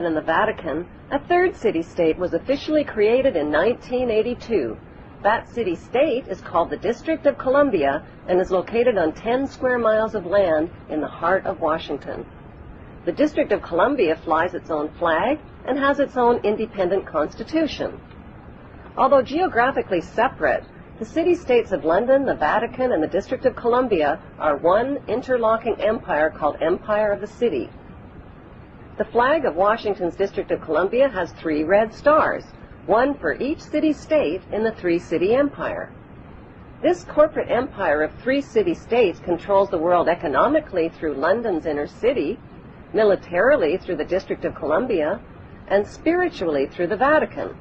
In the Vatican, a third city-state was officially created in 1982. That city-state is called the District of Columbia and is located on 10 square miles of land in the heart of Washington. The District of Columbia flies its own flag and has its own independent constitution. Although geographically separate, the city-states of London, the Vatican, and the District of Columbia are one interlocking empire called Empire of the City. The flag of Washington's District of Columbia has 3 red stars, one for each city-state in the 3-city empire. This corporate empire of 3 city-states controls the world economically through London's inner city, militarily through the District of Columbia, and spiritually through the Vatican.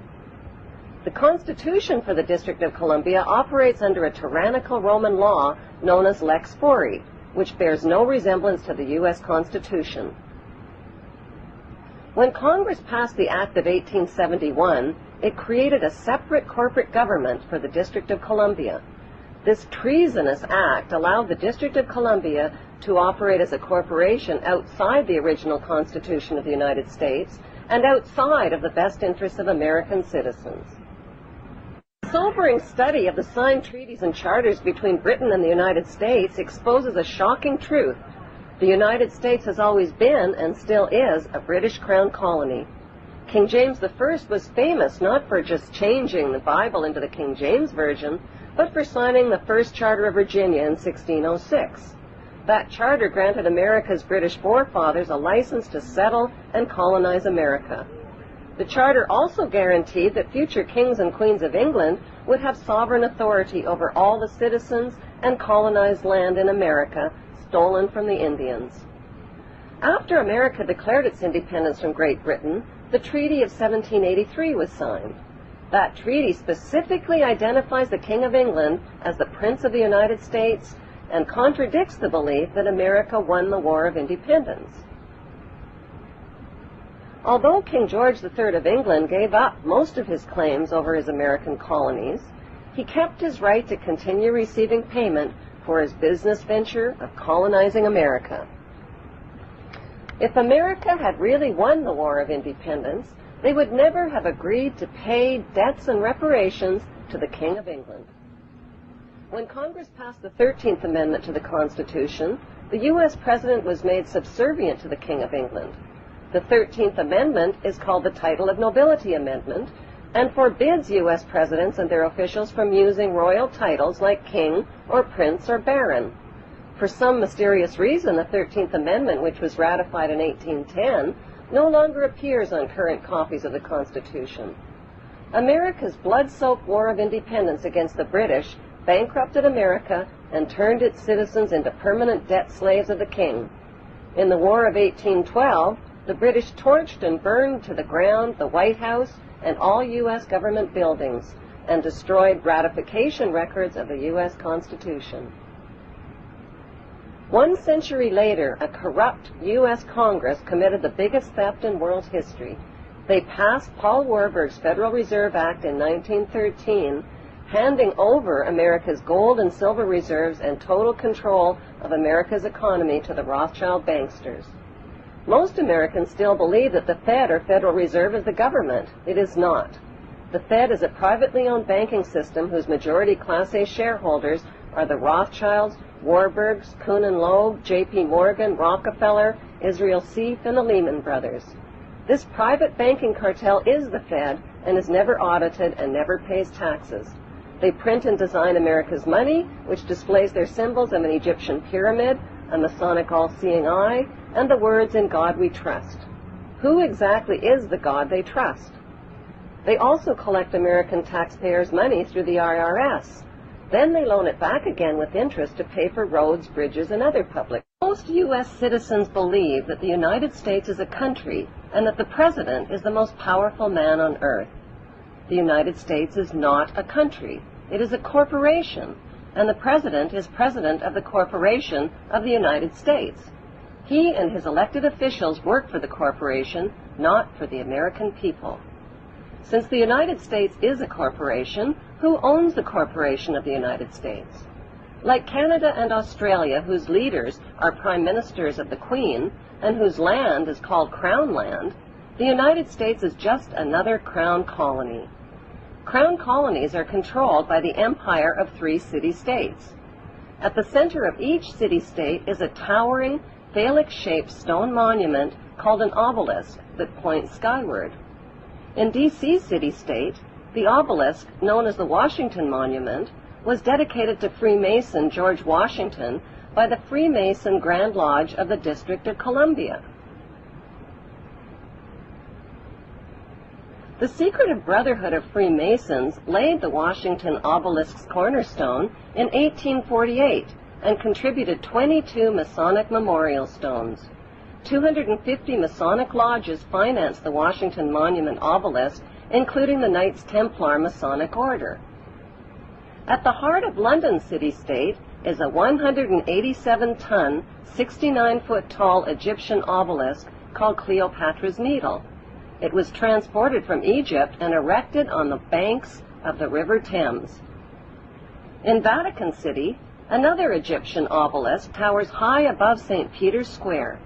The Constitution for the District of Columbia operates under a tyrannical Roman law known as Lex Fori, which bears no resemblance to the U.S. Constitution. When Congress passed the Act of 1871, it created a separate corporate government for the District of Columbia. This treasonous act allowed the District of Columbia to operate as a corporation outside the original Constitution of the United States and outside of the best interests of American citizens. A sobering study of the signed treaties and charters between Britain and the United States exposes a shocking truth. The United States has always been, and still is, a British Crown colony. King James I was famous not for just changing the Bible into the King James Version, but for signing the first Charter of Virginia in 1606. That charter granted America's British forefathers a license to settle and colonize America. The charter also guaranteed that future kings and queens of England would have sovereign authority over all the citizens and colonized land in America stolen from the Indians. After America declared its independence from Great Britain, the Treaty of 1783 was signed. That treaty specifically identifies the King of England as the Prince of the United States and contradicts the belief that America won the War of Independence. Although King George III of England gave up most of his claims over his American colonies, he kept his right to continue receiving payment for his business venture of colonizing America. If America had really won the War of Independence, they would never have agreed to pay debts and reparations to the King of England. When Congress passed the 13th Amendment to the Constitution, the U.S. President was made subservient to the King of England. The 13th Amendment is called the Title of Nobility Amendment and forbids U.S. presidents and their officials from using royal titles like king or prince or baron. For some mysterious reason, the 13th Amendment, which was ratified in 1810, no longer appears on current copies of the Constitution. America's blood-soaked War of Independence against the British bankrupted America and turned its citizens into permanent debt slaves of the king. In the War of 1812, the British torched and burned to the ground the White House and all U.S. government buildings and destroyed ratification records of the U.S. Constitution. 1 century later, a corrupt U.S. Congress committed the biggest theft in world history. They passed Paul Warburg's Federal Reserve Act in 1913, handing over America's gold and silver reserves and total control of America's economy to the Rothschild banksters. Most Americans still believe that the Fed, or Federal Reserve, is the government. It is not. The Fed is a privately owned banking system whose majority Class A shareholders are the Rothschilds, Warburgs, Kuhn and Loeb, J.P. Morgan, Rockefeller, Israel Seif, and the Lehman Brothers. This private banking cartel is the Fed and is never audited and never pays taxes. They print and design America's money, which displays their symbols of an Egyptian pyramid, a Masonic all-seeing eye, and the words, "In God we trust." Who exactly is the God they trust? They also collect American taxpayers' money through the IRS. Then they loan it back again with interest to pay for roads, bridges, and other public. Most U.S. citizens believe that the United States is a country and that the President is the most powerful man on earth. The United States is not a country. It is a corporation, and the President is President of the Corporation of the United States. He and his elected officials work for the corporation, not for the American people. Since the United States is a corporation, who owns the corporation of the United States? Like Canada and Australia, whose leaders are prime ministers of the Queen and whose land is called Crown Land, The United States is just another crown colony. Crown colonies are controlled by the empire of 3 city-states. At the center of each city-state is a towering, phallic-shaped stone monument called an obelisk that points skyward. In D.C. city-state, the obelisk, known as the Washington Monument, was dedicated to Freemason George Washington by the Freemason Grand Lodge of the District of Columbia. The Secretive Brotherhood of Freemasons laid the Washington obelisk's cornerstone in 1848 and contributed 22 Masonic memorial stones. 250 Masonic lodges financed the Washington Monument obelisk, including the Knights Templar Masonic Order. At the heart of London city-state is a 187-ton, 69-foot-tall Egyptian obelisk called Cleopatra's Needle. It was transported from Egypt and erected on the banks of the River Thames. In Vatican City, another Egyptian obelisk towers high above St. Peter's Square,